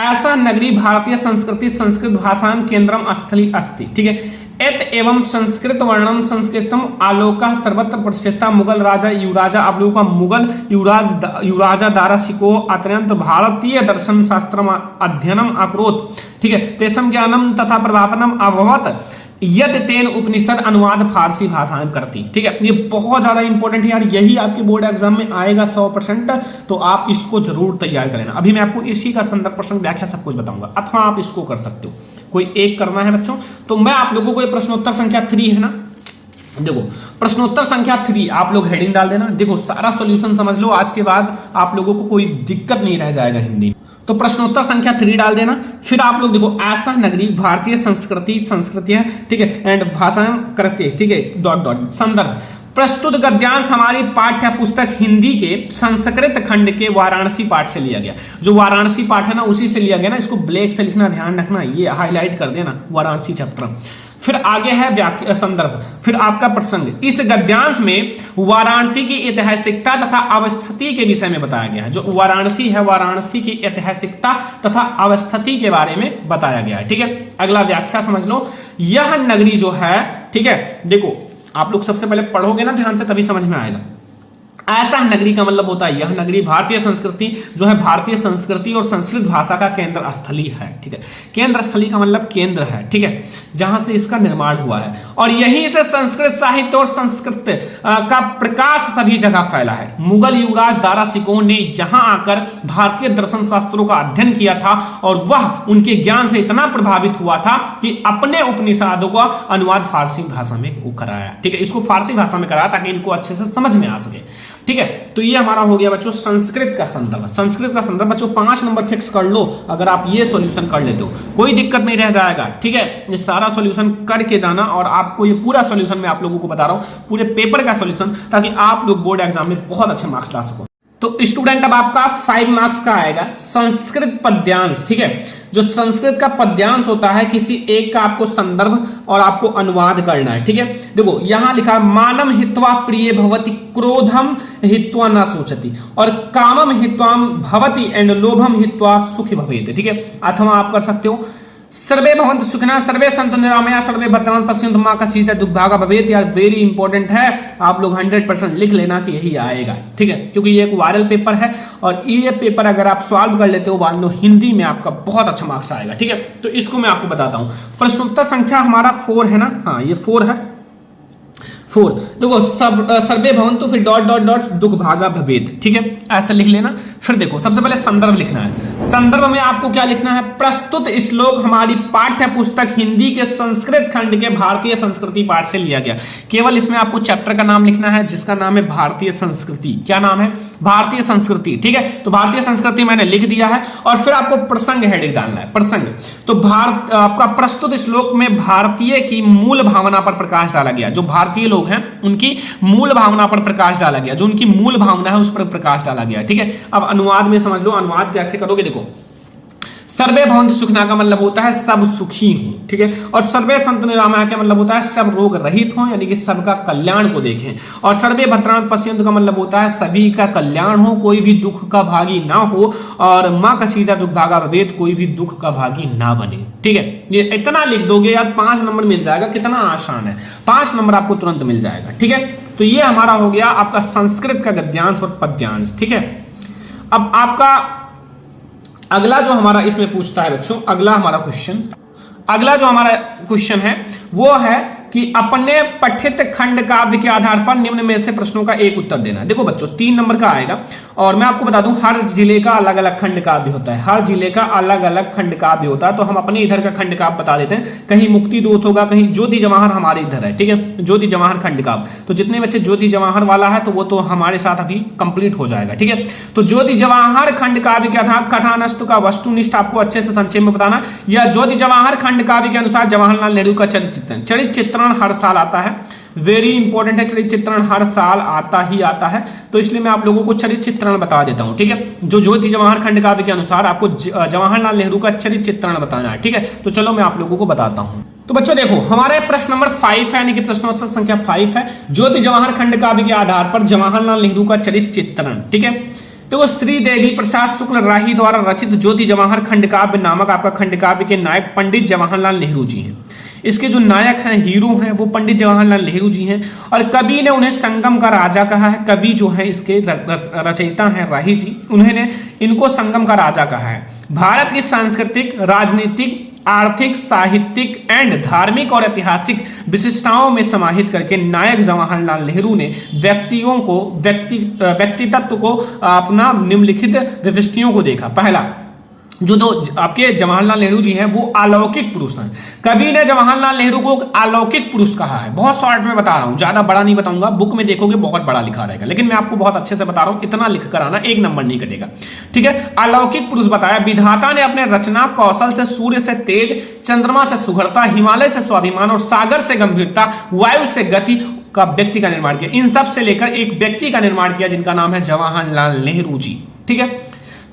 ऐसा नगरी भारतीय संस्कृति संस्कृत भाषाम केंद्रम स्थली अस्ति। ठीक है, एत एवं संस्कृत वर्णम संस्कृतम आलोका सर्वत्र प्रसिद्ध मुगल राजा युवराजा, आप लोगों का मुगल युवराजा दाराशिको अत्यंत भारतीय दर्शन शास्त्रम अध्ययनम अकरोत। ठीक है, तेषम ज्ञानम तथा प्रभावनम अभवत यत तेन उपनिषद अनुवाद फारसी भाषा में करती। ठीक है, ये बहुत ज्यादा इंपॉर्टेंट है यार, यही आपके बोर्ड एग्जाम में आएगा 100%, तो आप इसको जरूर तैयार कर लेना। अभी मैं आपको इसी का संदर्भ प्रसंग व्याख्या सब कुछ बताऊंगा, अथवा आप इसको कर सकते हो, कोई एक करना है बच्चों। तो मैं आप लोगों को ये प्रश्नोत्तर संख्या 3 है ना, देखो प्रश्नोत्तर संख्या 3 आप लोग हेडिंग डाल देना। देखो सारा सॉल्यूशन समझ लो, आज के बाद आप लोगों को कोई दिक्कत नहीं रह जाएगा हिंदी में। तो प्रश्नोत्तर संख्या 3 डाल देना। फिर आप लोग देखो, ऐसा नगरी भारतीय संस्कृति है, ठीक है, एंड भाषा करते, ठीक है, डॉट डॉट संदर्भ। प्रस्तुत गद्यांश हमारी पाठ्य पुस्तक हिंदी के संस्कृत खंड के वाराणसी पाठ से लिया गया। जो वाराणसी पाठ है ना, उसी से लिया गया ना, इसको ब्लैक से लिखना, ध्यान रखना, ये हाईलाइट कर देना, वाराणसी चैप्टर। फिर आगे है संदर्भ, फिर आपका प्रसंग। इस गद्यांश में वाराणसी की ऐतिहासिकता तथा अवस्थिति के विषय में बताया गया है। जो वाराणसी है, वाराणसी की ऐतिहासिकता तथा अवस्थिति के बारे में बताया गया है। ठीक है, अगला व्याख्या समझ लो। यह नगरी जो है, ठीक है, देखो आप लोग सबसे पहले पढ़ोगे ना ध्यान से, तभी समझ में आएगा। ऐसा नगरी का मतलब होता है यह नगरी भारतीय संस्कृति जो है, भारतीय संस्कृति और संस्कृत भाषा का केंद्र स्थली है। ठीक है, केंद्र स्थली का मतलब केंद्र है, ठीक है, जहां से इसका निर्माण हुआ है, और यहीं से संस्कृत साहित्य और संस्कृत का प्रकाश सभी जगह फैला है। मुगल युवराज दारा सिकोह ने यहां आकर भारतीय दर्शन शास्त्रों का अध्ययन किया था, और वह उनके ज्ञान से इतना प्रभावित हुआ था कि अपने उपनिषदों का अनुवाद फारसी भाषा में कराया। ठीक है, इसको फारसी भाषा में कराया ताकि इनको अच्छे से समझ में आ सके। ठीक है, तो ये हमारा हो गया बच्चों संस्कृत का संदर्भ। संस्कृत का संदर्भ बच्चों 5 नंबर फिक्स कर लो, अगर आप ये सॉल्यूशन कर लेते हो कोई दिक्कत नहीं रह जाएगा। ठीक है, ये सारा सॉल्यूशन करके जाना, और आपको ये पूरा सॉल्यूशन मैं आप लोगों को बता रहा हूं, पूरे पेपर का सॉल्यूशन, ताकि आप लोग बोर्ड एग्जाम में बहुत अच्छे मार्क्स ला सको। तो स्टूडेंट अब आपका 5 मार्क्स का आएगा संस्कृत पद्यांश। ठीक है, जो संस्कृत का पद्यांश होता है, किसी एक का आपको संदर्भ और आपको अनुवाद करना है। ठीक है, देखो यहां लिखा मानम हित्वा प्रिय भवति, क्रोधम हित्वा न सोचति, और कामम हित्वा भवति एंड लोभम हित्वा सुखी भवेत्। ठीक है, अथवा आप कर सकते हो सर्वे भवन्तु सुखिनः सर्वे सन्तु निरामया सर्वे भद्राणि पश्यन्तु मा कश्चित् दुर्भागा भवेत्। यार वेरी इंपॉर्टेंट है, आप लोग 100% लिख लेना कि यही आएगा। ठीक है, क्योंकि ये एक वायरल पेपर है, और ये पेपर अगर आप सॉल्व कर लेते हो मान लो हिंदी में, आपका बहुत अच्छा मार्क्स आएगा। ठीक है, तो इसको मैं आपको बताता हूं। प्रश्नोत्तर संख्या हमारा 4 है ना, हाँ ये 4 है। 4 देखो सर्वे भवन्तु, फिर डॉट डॉट डॉट दुर्भागा भवेत्। ठीक है, ऐसा लिख लेना। फिर देखो सबसे पहले संदर्भ लिखना है। संदर्भ में आपको क्या लिखना है, प्रस्तुत श्लोक हमारी पाठ्य पुस्तक हिंदी के संस्कृत खंड के भारतीय संस्कृति पाठ से लिया गया। केवल इसमें आपको चैप्टर का नाम लिखना है, जिसका नाम है भारतीय संस्कृति। क्या नाम है, भारतीय संस्कृति। ठीक है, तो भारतीय संस्कृति मैंने लिख दिया है, और फिर आपको प्रसंग हेडिंग डालना है। प्रसंग तो आपका प्रस्तुत श्लोक में भारतीय की मूल भावना पर प्रकाश डाला गया। जो भारतीय लोग हैं उनकी मूल भावना पर प्रकाश डाला गया, जो उनकी मूल भावना है उस पर प्रकाश डाला गया। ठीक है, अब अनुवाद में समझ लो, अनुवाद कैसे करोगे। देखो सर्वे भवन्तु सुखिनः का मतलब होता है सब सुखी हो। ठीक है, और सर्वे सन्तु निरामया का मतलब होता है सब रोग रहित हो, यानी कि सबका कल्याण को देखें। और सर्वे भद्राणि पश्यन्तु का मतलब होता है सभी का कल्याण हो, कोई भी दुख का भागी ना हो, और मां कश्चित् दुर्भागा भवेत्, कोई भी दुख का भागी ना बने। ठीक है, ये इतना लिख दोगे यार 5 नंबर मिल जाएगा। कितना आसान है, 5 नंबर आपको तुरंत मिल जाएगा। ठीक है, तो ये हमारा हो गया आपका संस्कृत का गद्यांश और पद्यांश। ठीक है, अब आपका अगला जो हमारा इसमें पूछता है बच्चों, अगला जो हमारा क्वेश्चन है वो है कि अपने पठित खंड काव्य के आधार पर निम्न में से प्रश्नों का एक उत्तर देना है। देखो बच्चों 3 नंबर का आएगा, और मैं आपको बता दूं हर जिले का अलग अलग खंड काव्य होता है। हर जिले का अलग अलग खंड काव्य होता है, तो हम अपने इधर का खंड काव्य बता देते हैं। कहीं मुक्ति दूत होगा, कहीं ज्योति जवाहर हमारे इधर है। ठीक है, ज्योति जवाहर खंड काव्य, तो जितने बच्चे ज्योति जवाहर वाला है तो वो तो हमारे साथ अभी कंप्लीट हो जाएगा। ठीक है, तो ज्योति जवाहर खंड काव्य के आधार कथानस्तु का वस्तुनिष्ठ आपको अच्छे से संक्षेप में बताना, या ज्योति जवाहर खंड काव्य के अनुसार जवाहरलाल नेहरू का चरित्र चित्रण हर साल आता है। वेरी इंपॉर्टेंट है, चरित्र चित्रण हर साल आता ही आता है, तो इसलिए मैं आप लोगों को चरित्र चित्रण बता देता हूं। ठीक है, जो ज्योति जवाहर खंड काव्य के अनुसार आपको जवाहरलाल नेहरू का चरित्र चित्रण बताना है। ठीक है, तो चलो मैं आप लोगों को बताता हूं। तो बच्चों देखो हमारे प्रश्न नंबर 5 है, यानी कि प्रश्नोत्तर संख्या 5 है, ज्योति जवाहर खंड काव्य के आधार पर जवाहरलाल नेहरू का चरित्र चित्रण। ठीक है, तो श्री देवी प्रसाद शुक्ल राही द्वारा रचित ज्योति जवाहर खंड काव्य नामक आपका खंड काव्य के नायक पंडित जवाहरलाल नेहरू जी हैं। इसके जो नायक हैं, हीरो हैं, वो पंडित जवाहरलाल नेहरू जी हैं, और कवि ने उन्हें संगम का राजा कहा है। कवि जो है इसके रचयिता हैं राही जी, उन्होंने इनको संगम का राजा कहा है। भारत की सांस्कृतिक, राजनीतिक, आर्थिक, साहित्यिक एंड धार्मिक और ऐतिहासिक विशिष्टताओं में समाहित करके नायक जवाहरलाल नेहरू ने व्यक्तित्व को अपना निम्नलिखित विशिष्टताओं को देखा। पहला, जो दो आपके जवाहरलाल नेहरू जी हैं वो अलौकिक पुरुष हैं। कवि ने जवाहरलाल नेहरू को अलौकिक पुरुष कहा है। बहुत शॉर्ट में बता रहा हूं, ज्यादा बड़ा नहीं बताऊंगा, बुक में देखोगे बहुत बड़ा लिखा रहेगा, लेकिन मैं आपको बहुत अच्छे से बता रहा हूं, इतना लिख कर आना, 1 नंबर नहीं कटेगा। ठीक है, अलौकिक पुरुष बताया। विधाता ने अपने रचना कौशल से सूर्य से तेज, चंद्रमा से सुघड़ता, हिमालय से स्वाभिमान और सागर से गंभीरता, वायु से गति का व्यक्ति का निर्माण किया। इन सब से लेकर एक व्यक्ति का निर्माण किया जिनका नाम है जवाहरलाल नेहरू जी। ठीक है,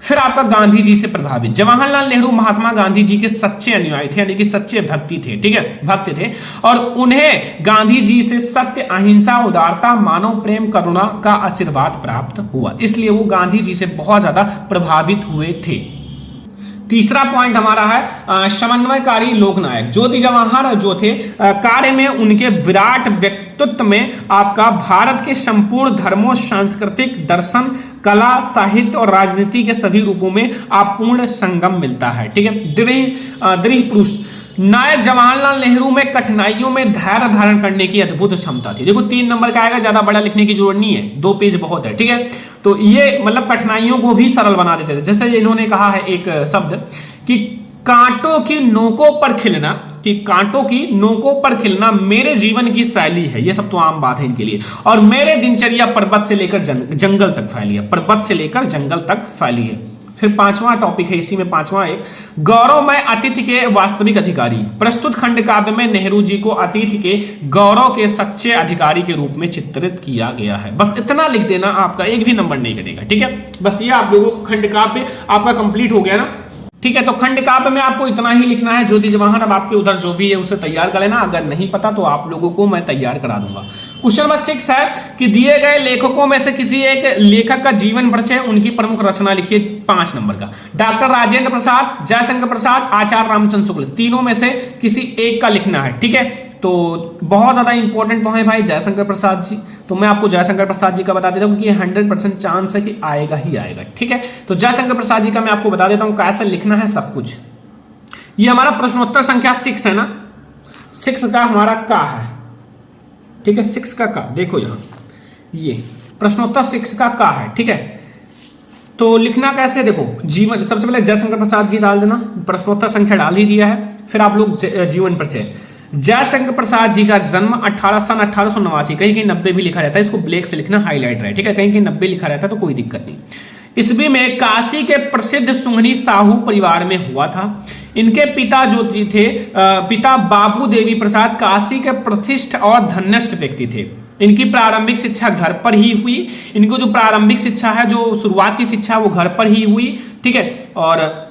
फिर आपका गांधी जी से प्रभावित, जवाहरलाल नेहरू महात्मा गांधी जी के सच्चे अनुयायी थे, यानी कि सच्चे भक्ति थे, ठीक है, भक्त थे, और उन्हें गांधी जी से सत्य, अहिंसा, उदारता, मानव प्रेम, करुणा का आशीर्वाद प्राप्त हुआ, इसलिए वो गांधी जी से बहुत ज्यादा प्रभावित हुए थे। तीसरा पॉइंट हमारा है समन्वयकारी लोकनायक। ज्योति जवाहर जो थे कार्य में उनके विराट व्यक्तित्व में आपका भारत के संपूर्ण धर्मों, सांस्कृतिक, दर्शन, कला, साहित्य और राजनीति के सभी रूपों में अपूर्ण संगम मिलता है, ठीक है। दृढ़ पुरुष नायक जवाहरलाल नेहरू में कठिनाइयों में धैर्य धारण करने की अद्भुत क्षमता थी। देखो 3 नंबर का आएगा, ज्यादा बड़ा लिखने की जरूरत नहीं है, 2 पेज बहुत है, ठीक है। तो ये मतलब कठिनाइयों को भी सरल बना देते थे। जैसे इन्होंने कहा है एक शब्द कि कांटों की नोकों पर खिलना, कि कांटों की नोकों पर खिलना मेरे जीवन की शैली है, ये सब तो आम बात है इनके लिए, और मेरे दिनचर्या पर्वत से लेकर जंगल तक फैली है, पर्वत से लेकर जंगल तक फैली है। फिर 5वां टॉपिक है इसी में, 5वां एक गौरवमय अतिथि के वास्तविक अधिकारी। प्रस्तुत खंड काव्य में नेहरू जी को अतिथि के गौरव के सच्चे अधिकारी के रूप में चित्रित किया गया है। बस इतना लिख देना, आपका एक भी नंबर नहीं कटेगा, ठीक है। बस ये आप लोगों को खंड काव्य आपका कंप्लीट हो गया ना, ठीक है। तो खंड काव्य में आपको इतना ही लिखना है। ज्योति जवाहर अब आपके उधर जो भी है उसे तैयार कर लेना, अगर नहीं पता तो आप लोगों को मैं तैयार करा दूंगा। क्वेश्चन नंबर 6 है कि दिए गए लेखकों में से किसी एक लेखक का जीवन परिचय, उनकी प्रमुख रचना लिखिए। 5 नंबर का डॉक्टर राजेंद्र प्रसाद, जयशंकर प्रसाद, आचार्य रामचंद्र शुक्ल, तीनों में से किसी एक का लिखना है, ठीक है। तो बहुत ज्यादा इंपॉर्टेंट तो है भाई जयशंकर प्रसाद जी, तो मैं आपको जयशंकर प्रसाद जी का बता देता हूँ क्योंकि 100% चांस है कि आएगा ही आएगा, ठीक है। तो जयशंकर प्रसाद जी का मैं आपको बता देता हूँ कैसे लिखना है सब कुछ। ये हमारा प्रश्नोत्तर संख्या 6 है ना, 6 का हमारा का है, ठीक है। 6 का देखो यहाँ, ये प्रश्नोत्तर 6 का है, ठीक है। तो लिखना कैसे, देखो जीवन, सबसे पहले जयशंकर प्रसाद जी डाल देना, प्रश्नोत्तर संख्या डाल ही दिया है। फिर आप लोग जीवन परिचय। जयशंकर प्रसाद जी का जन्म 1889, कहीं कहीं 90 भी लिखा रहता है, इसको ब्लैक से लिखना, हाईलाइट रहे, ठीक है। कहीं कहीं 90 लिखा रहता है तो कोई दिक्कत नहीं। ईस्वी में काशी के प्रसिद्ध सुंघनी साहू परिवार में हुआ था। इनके पिता जो जी थे, पिता बाबू देवी प्रसाद काशी के प्रतिष्ठ और धन्यष्ट व्यक्ति थे। इनकी प्रारंभिक शिक्षा घर पर ही हुई। इनको जो प्रारंभिक शिक्षा है, जो शुरुआत की शिक्षा वो घर पर ही हुई, ठीक है। और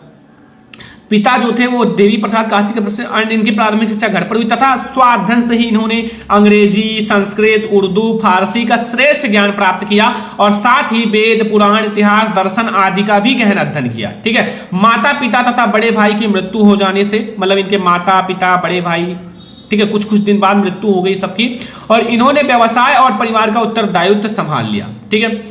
पिता जो थे वो देवी प्रसाद काशी के प्रसिद्ध, इनकी प्रारंभिक शिक्षा घर पर हुई तथा स्वाध्ययन से ही इन्होंने अंग्रेजी, संस्कृत, उर्दू, फारसी का श्रेष्ठ ज्ञान प्राप्त किया और साथ ही वेद, पुराण, इतिहास, दर्शन आदि का भी गहन अध्ययन किया, ठीक है। माता पिता तथा बड़े भाई की मृत्यु हो जाने से, मतलब इनके माता पिता बड़े भाई, ठीक है, कुछ दिन बाद मृत्यु हो गई सबकी, और इन्होंने व्यवसाय और परिवार का उत्तरदायित्व संभाल लिया, ठीक है।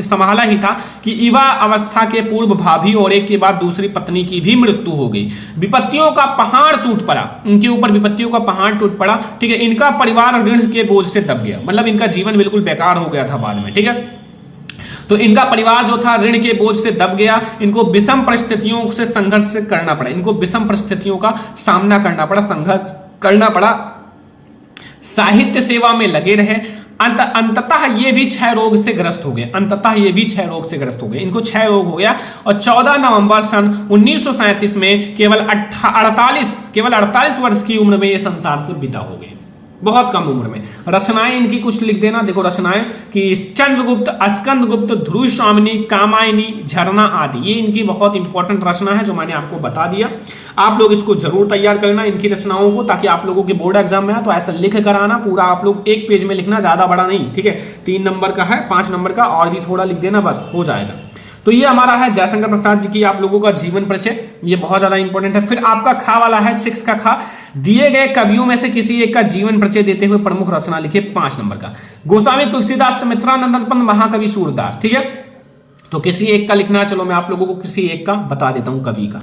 संभाला ही था कि युवा अवस्था के पूर्व भाभी और एक के बाद दूसरी पत्नी की भी मृत्यु हो गई। विपत्तियों का पहाड़ टूट पड़ा, इनके ऊपर विपत्तियों का पहाड़ टूट पड़ा, ठीक है। इनका परिवार ऋण के बोझ से दब गया, मतलब इनका जीवन बिल्कुल बेकार हो गया था बाद में, ठीक है। तो इनका परिवार जो था ऋण के बोझ से दब गया, इनको विषम परिस्थितियों से संघर्ष करना पड़ा, इनको विषम परिस्थितियों का सामना करना पड़ा, संघर्ष करना पड़ा, साहित्य सेवा में लगे रहे। अंततः ये भी क्षय रोग से ग्रस्त हो गए, अंततः ये भी क्षय रोग से ग्रस्त हो गए, इनको क्षय रोग हो गया और 14 नवंबर सन 1937 में केवल 48 वर्ष की उम्र में ये संसार से विदा हो गए, बहुत कम उम्र में। रचनाएं इनकी कुछ लिख देना, देखो रचनाएं कि चंद्रगुप्त, स्कंदगुप्त, ध्रुव स्वामिनी, कामायनी, झरना आदि, ये इनकी बहुत इंपॉर्टेंट रचना है जो मैंने आपको बता दिया। आप लोग इसको जरूर तैयार करना इनकी रचनाओं को, ताकि आप लोगों के बोर्ड एग्जाम में आए तो ऐसा लिख कर आना, पूरा आप लोग एक पेज में लिखना, ज्यादा बड़ा नहीं, ठीक है। 3 नंबर का है, 5 नंबर का और भी थोड़ा लिख देना, बस हो जाएगा। तो ये हमारा है जयशंकर प्रसाद जी की आप लोगों का जीवन परिचय, ये बहुत ज्यादा इंपॉर्टेंट है। फिर आपका खा वाला है 6 का खा, दिए गए कवियों में से किसी एक का जीवन परिचय देते हुए प्रमुख रचना लिखिए। 5 नंबर का गोस्वामी तुलसीदास, सुमित्रा नंदन पंत, महाकवि सूरदास, ठीक है। तो किसी एक का लिखना, चलो मैं आप लोगों को किसी एक का बता देता हूं कवि का।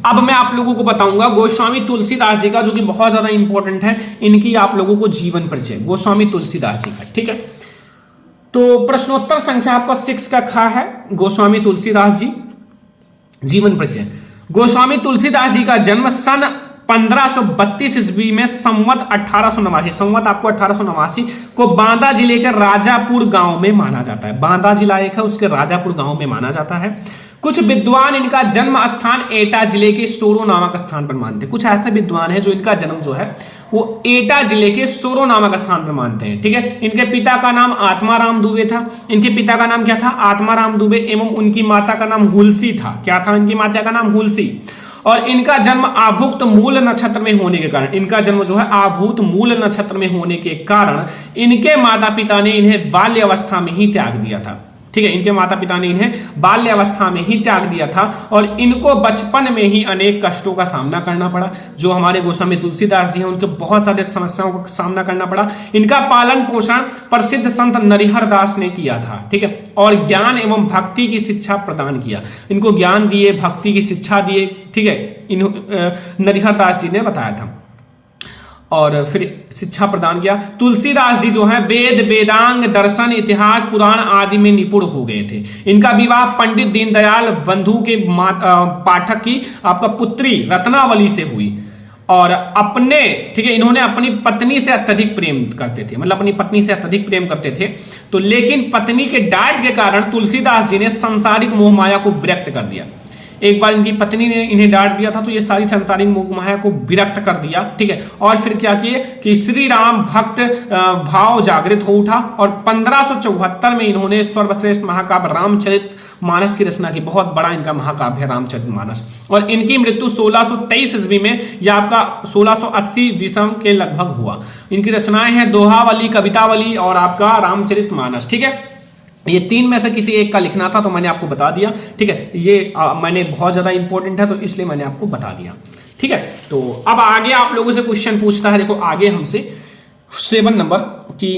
अब मैं आप लोगों को बताऊंगा गोस्वामी तुलसीदास जी का, जो कि बहुत ज्यादा इंपॉर्टेंट है, इनकी आप लोगों को जीवन परिचय गोस्वामी तुलसीदास जी का, ठीक है। तो प्रश्नोत्तर संख्या आपका 6 का खा है, गोस्वामी तुलसीदास जी जीवन परिचय। गोस्वामी तुलसीदास जी का जन्म सन 1532 ईस्वी में संवत 1889, संवत आपको 1889 को बांदा जिले के राजापुर गांव में माना जाता है। बांदा जिला एक है, उसके राजापुर गांव में माना जाता है। कुछ विद्वान इनका जन्म स्थान एटा जिले के सोरो नामक स्थान पर मानते हैं। कुछ ऐसे विद्वान हैं जो इनका जन्म जो है वो एटा जिले के सोरो नामक स्थान पर मानते हैं। ठीक है, इनके पिता का नाम आत्माराम दुबे था। इनके पिता का नाम क्या था? आत्माराम दुबे। एवं उनकी माता का नाम हुलसी था। क्या था इनकी माता का नाम? हुलसी। और इनका जन्म आभूत मूल नक्षत्र में होने के कारण, इनका जन्म जो है आभूत मूल नक्षत्र में होने के कारण इनके माता पिता ने इन्हें बाल्य अवस्था में ही त्याग दिया था। ठीक है, इनके माता पिता ने इन्हें बाल्य अवस्था में ही त्याग दिया था और इनको बचपन में ही अनेक कष्टों का सामना करना पड़ा। जो हमारे गोस्वामी तुलसीदास जी हैं उनके बहुत सारे समस्याओं का सामना करना पड़ा। इनका पालन पोषण प्रसिद्ध संत नरिहर दास ने किया था। ठीक है, और ज्ञान एवं भक्ति की शिक्षा प्रदान किया। इनको ज्ञान दिए, भक्ति की शिक्षा दिए। ठीक है, नरिहर दास जी ने बताया था और फिर शिक्षा प्रदान किया। तुलसीदास जी जो है वेद, वेदांग, दर्शन, इतिहास, पुराण आदि में निपुण हो गए थे। इनका विवाह पंडित दीनदयाल बंधु के पाठक की आपका पुत्री रत्नावली से हुई और अपने, ठीक है, इन्होंने अपनी पत्नी से अत्यधिक प्रेम करते थे, मतलब अपनी पत्नी से अत्यधिक प्रेम करते थे। तो लेकिन पत्नी के डांट के कारण तुलसीदास जी ने सांसारिक मोह माया को विरक्त कर दिया। एक बार इनकी पत्नी ने इन्हें डांट दिया था तो ये सारी सांसारिक मोह माया को विरक्त कर दिया। ठीक है, और फिर क्या किए कि श्री राम भक्त भाव जागृत हो उठा और 1574 में इन्होंने सर्वश्रेष्ठ महाकाव्य रामचरित मानस की रचना की। बहुत बड़ा इनका महाकाव्य है रामचरित मानस। और इनकी मृत्यु 1623 ईस्वी में या आपका 1680 विषम के लगभग हुआ। इनकी रचनाएं हैं दोहावली, कवितावली और आपका रामचरित मानस। ठीक है, ये तीन में से किसी एक का लिखना था तो मैंने आपको बता दिया। ठीक है, ये मैंने बहुत ज्यादा इंपॉर्टेंट है तो इसलिए मैंने आपको बता दिया। ठीक है, तो अब आगे आप लोगों से क्वेश्चन पूछता है। देखो आगे हमसे 7 नंबर की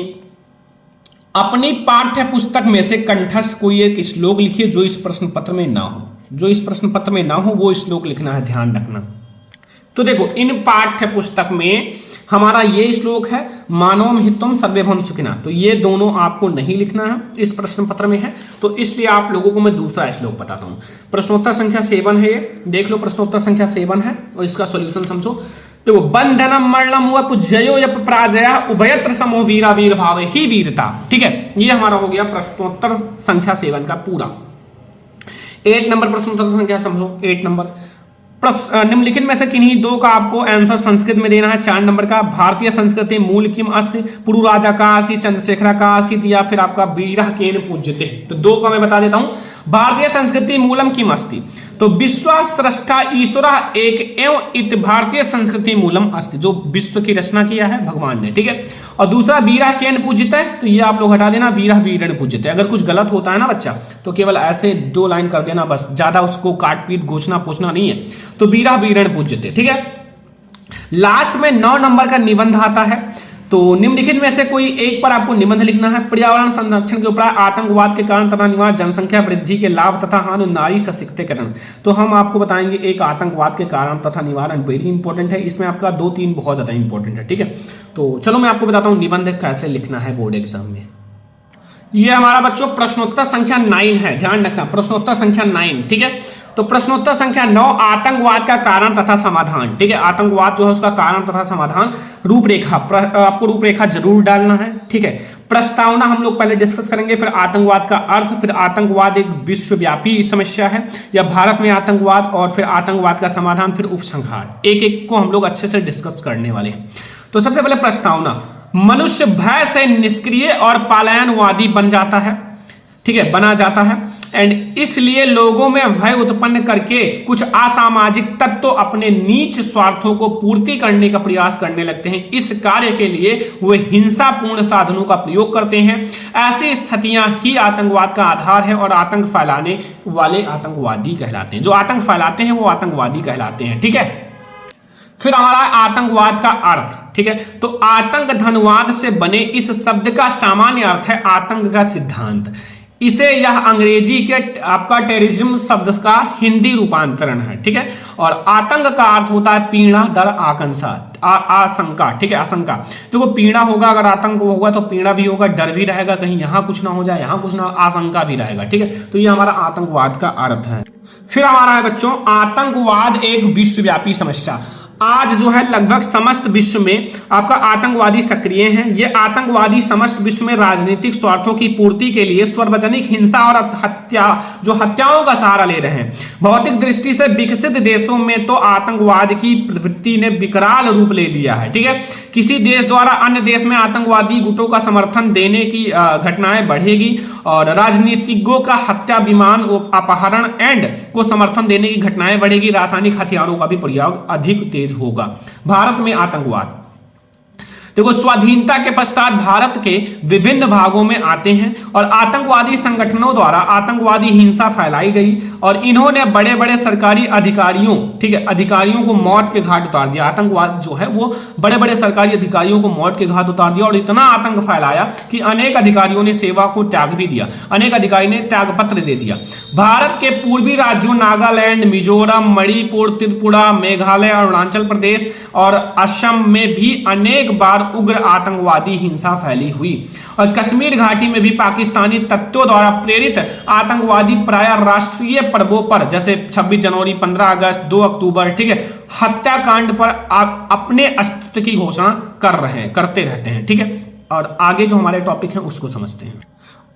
अपनी पाठ्य पुस्तक में से कंठस्थ कोई एक श्लोक लिखिए जो इस प्रश्न पत्र में ना हो। जो इस प्रश्न पत्र में ना हो वो श्लोक लिखना है, ध्यान रखना। तो देखो इन पाठ्य पुस्तक में हमारा ये श्लोक है मानवम हितम सर्वेभवन्तु सुखिनः, तो ये दोनों आपको नहीं लिखना है, इस प्रश्न पत्र में है। तो इसलिए आप लोगों को मैं दूसरा श्लोक बताता हूं। प्रश्नोत्तर संख्या 7 है, ये देख लो। प्रश्नोत्तर संख्या 7 है और इसका सॉल्यूशन समझो। देखो बंधनम मरणम वप जयो यप पराजया उभयत्र समो वीरा वीर भाव ही वीरता। ठीक है, ये हमारा हो गया प्रश्नोत्तर संख्या 7 का पूरा। 8 नंबर प्रश्नोत्तर संख्या समझो। 8 नंबर निम्नलिखित में से किन्हीं दो का आपको आंसर संस्कृत में देना है। 4 नंबर का भारतीय संस्कृति मूल किम अस्ति, पुरु राजा का आसी, चंद्रशेखर का आसी, या फिर आपका बीरह केन पूज्यते। तो दो का मैं बता देता हूं। भारतीय संस्कृति मूलम किम अस्ति, तो विश्व स्रष्टा ईश्वर एक एवं इत भारतीय संस्कृति मूलम अस्ति, जो विश्व की रचना किया है भगवान ने। ठीक है, और दूसरा वीरा केन पूज्यते, तो ये आप लोग हटा देना, वीरा वीरण पूज्यते। अगर कुछ गलत होता है ना बच्चा तो केवल ऐसे 2 लाइन कर देना बस, ज्यादा उसको काट पीट घोषणा पूछना नहीं है। तो वीरा वीरण पूज्यते। ठीक है, लास्ट में 9 नंबर का निबंध आता है। तो निम्नलिखित में से कोई एक पर आपको निबंध लिखना है। पर्यावरण संरक्षण के उपाय, आतंकवाद के कारण तथा निवारण, जनसंख्या वृद्धि के लाभ तथा हानि, नारी सशक्तिकरण। तो हम आपको बताएंगे एक आतंकवाद के कारण तथा निवारण, वेरी इंपॉर्टेंट है। इसमें आपका 2-3 बहुत ज्यादा इंपॉर्टेंट है। ठीक है, तो चलो मैं आपको बताता हूं निबंध कैसे लिखना है बोर्ड एग्जाम में। ये हमारा बच्चों प्रश्नोत्तर संख्या 9 है, ध्यान रखना, प्रश्नोत्तर संख्या 9। ठीक है, तो प्रश्नोत्तर संख्या 9 आतंकवाद का कारण तथा समाधान। ठीक है, आतंकवाद जो है उसका कारण तथा समाधान, रूपरेखा, आपको रूपरेखा जरूर डालना है। ठीक है, प्रस्तावना हम लोग पहले डिस्कस करेंगे, फिर आतंकवाद का अर्थ, फिर आतंकवाद एक विश्वव्यापी समस्या है या भारत में आतंकवाद, और फिर आतंकवाद का समाधान, फिर उपसंहार। एक एक को हम लोग अच्छे से डिस्कस करने वाले हैं। तो सबसे पहले प्रस्तावना, मनुष्य भय से निष्क्रिय और पलायनवादी बन जाता है। ठीक है, बना जाता है, एंड इसलिए लोगों में भय उत्पन्न करके कुछ असामाजिक तत्व अपने नीच स्वार्थों को पूर्ति करने का प्रयास करने लगते हैं। इस कार्य के लिए वे हिंसापूर्ण साधनों का प्रयोग करते हैं। ऐसी स्थितियां ही आतंकवाद का आधार है और आतंक फैलाने वाले आतंकवादी कहलाते हैं। जो आतंक फैलाते हैं वो आतंकवादी कहलाते हैं। ठीक है, फिर हमारा आतंकवाद का अर्थ। ठीक है, तो आतंक धनवाद से बने इस शब्द का सामान्य अर्थ है आतंक का सिद्धांत। इसे यह अंग्रेजी के आपका टेररिज्म शब्द का हिंदी रूपांतरण है। ठीक है, और आतंक का अर्थ होता है पीड़ा, डर, आकांक्षा, आशंका। ठीक है, आशंका। देखो पीड़ा होगा, अगर आतंक होगा तो पीड़ा भी होगा, डर भी रहेगा, कहीं यहां कुछ ना हो जाए, यहां कुछ ना, आशंका भी रहेगा। ठीक है, तो ये हमारा आतंकवाद का अर्थ है। फिर हमारा है बच्चों आतंकवाद एक विश्वव्यापी समस्या। आज जो है लगभग समस्त विश्व में आपका आतंकवादी सक्रिय हैं। ये आतंकवादी समस्त विश्व में राजनीतिक स्वार्थों की पूर्ति के लिए सार्वजनिक हिंसा और हत्याओं का सहारा ले रहे हैं। भौतिक दृष्टि से विकसित देशों में तो आतंकवाद की प्रवृत्ति ने विकराल रूप ले लिया है। ठीक है, किसी देश द्वारा अन्य देश में आतंकवादी गुटों का समर्थन देने की घटनाएं बढ़ेगी और राजनीतिज्ञों का हत्या, विमान अपहरण एंड को समर्थन देने की घटनाएं बढ़ेगी। रासायनिक हथियारों का भी प्रयोग अधिक तेज होगा। भारत में आतंकवाद, देखो स्वाधीनता के पश्चात भारत के विभिन्न भागों में आते हैं और आतंकवादी संगठनों द्वारा आतंकवादी हिंसा फैलाई गई और इन्होंने बड़े बड़े सरकारी अधिकारियों, ठीक है, अधिकारियों को मौत के घाट उतार दिया। आतंकवाद जो है वो बड़े बड़े सरकारी अधिकारियों को मौत के घाट उतार दिया और इतना आतंक फैलाया कि अनेक अधिकारियों ने सेवा को त्याग भी दिया, अनेक अधिकारी ने त्याग पत्र दे दिया। भारत के पूर्वी राज्यों नागालैंड, मिजोरम, मणिपुर, त्रिपुरा, मेघालय, अरुणाचल प्रदेश और असम में भी अनेक बार उग्र आतंकवादी हिंसा फैली हुई और कश्मीर घाटी में भी पाकिस्तानी तत्वों द्वारा प्रेरित आतंकवादी प्राय राष्ट्रीय पर्वों पर जैसे 26 जनवरी, 15 अगस्त, 2 अक्टूबर, ठीक है, हत्याकांड पर अपने अस्तित्व की घोषणा करते रहते हैं। ठीक है, और आगे जो हमारे टॉपिक हैं उसको समझते हैं।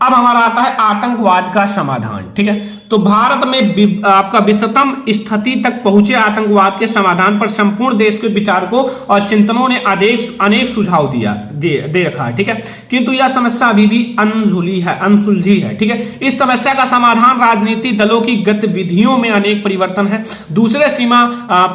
अब हमारा आता है आतंकवाद का समाधान। ठीक है, तो भारत में आपका विषमतम स्थिति तक पहुंचे आतंकवाद के समाधान पर संपूर्ण देश के विचारकों और चिंतनों ने अनेक सुझाव दे रखा है। ठीक है, किंतु यह समस्या अभी भी अनसुलझी है। ठीक है, इस समस्या का समाधान राजनीतिक दलों की गतिविधियों में अनेक परिवर्तन है। दूसरे सीमा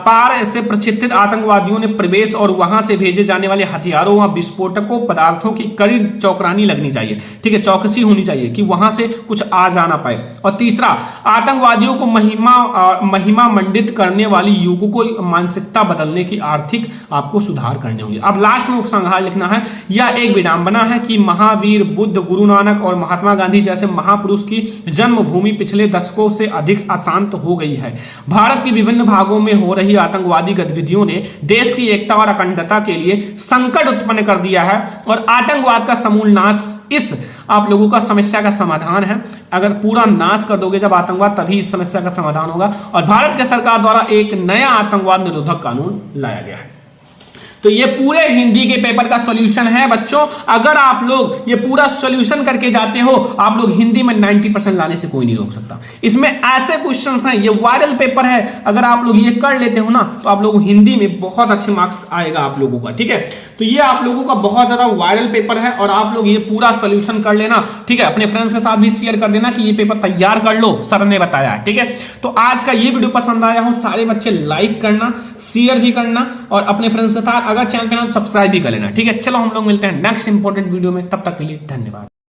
पार से प्रशिक्षित आतंकवादियों ने प्रवेश और वहां से भेजे जाने वाले हथियारों व विस्फोटकों पदार्थों की कड़ी चौकरानी लगनी चाहिए। ठीक है, चौकसी होनी चाहिए कि वहां से कुछ आ जाना पाए। और तीसरा, आतंकवादियों को महिमा मंडित करने वाली युगों को मानसिकता बदलने की आर्थिक आपको सुधार करने होंगे। अब लास्ट में उपसंहार लिखना है। यह एक विडंबना है कि महावीर बुद्ध, गुरु नानक और महात्मा गांधी जैसे महापुरुष की जन्मभूमि पिछले दशकों से अधिक अशांत हो गई है। भारत के विभिन्न भागों में हो रही आतंकवादी गतिविधियों ने देश की एकता और अखंडता के लिए संकट उत्पन्न कर दिया है और आतंकवाद का समूल नाश इस आप लोगों का समस्या का समाधान है। अगर पूरा नाश कर दोगे जब आतंकवाद, तभी इस समस्या का समाधान होगा। और भारत के सरकार द्वारा एक नया आतंकवाद निरोधक कानून लाया गया है। तो ये पूरे हिंदी के पेपर का सॉल्यूशन है बच्चों। अगर आप लोग ये पूरा सॉल्यूशन करके जाते हो, आप लोग हिंदी में 90% लाने से कोई नहीं रोक सकता। इसमें ऐसे क्वेश्चंस हैं, ये वायरल पेपर है, अगर आप लोग ये कर लेते हो ना तो आप लोगों हिंदी में बहुत अच्छे मार्क्स आएगा आप लोगों का। ठीक है, तो ये आप लोगों का बहुत ज्यादा वायरल पेपर है और आप लोग ये पूरा सॉल्यूशन कर लेना। ठीक है, अपने फ्रेंड्स के साथ भी शेयर कर देना कि ये पेपर तैयार कर लो, सर ने बताया है। ठीक है, तो आज का ये वीडियो पसंद आया हो, सारे बच्चे लाइक करना, शेयर भी करना और अपने फ्रेंड्स के साथ अगर चैनल पे ना सब्सक्राइब भी कर लेना। ठीक है, चलो हम लोग मिलते हैं नेक्स्ट इंपॉर्टेंट वीडियो में, तब तक के लिए धन्यवाद।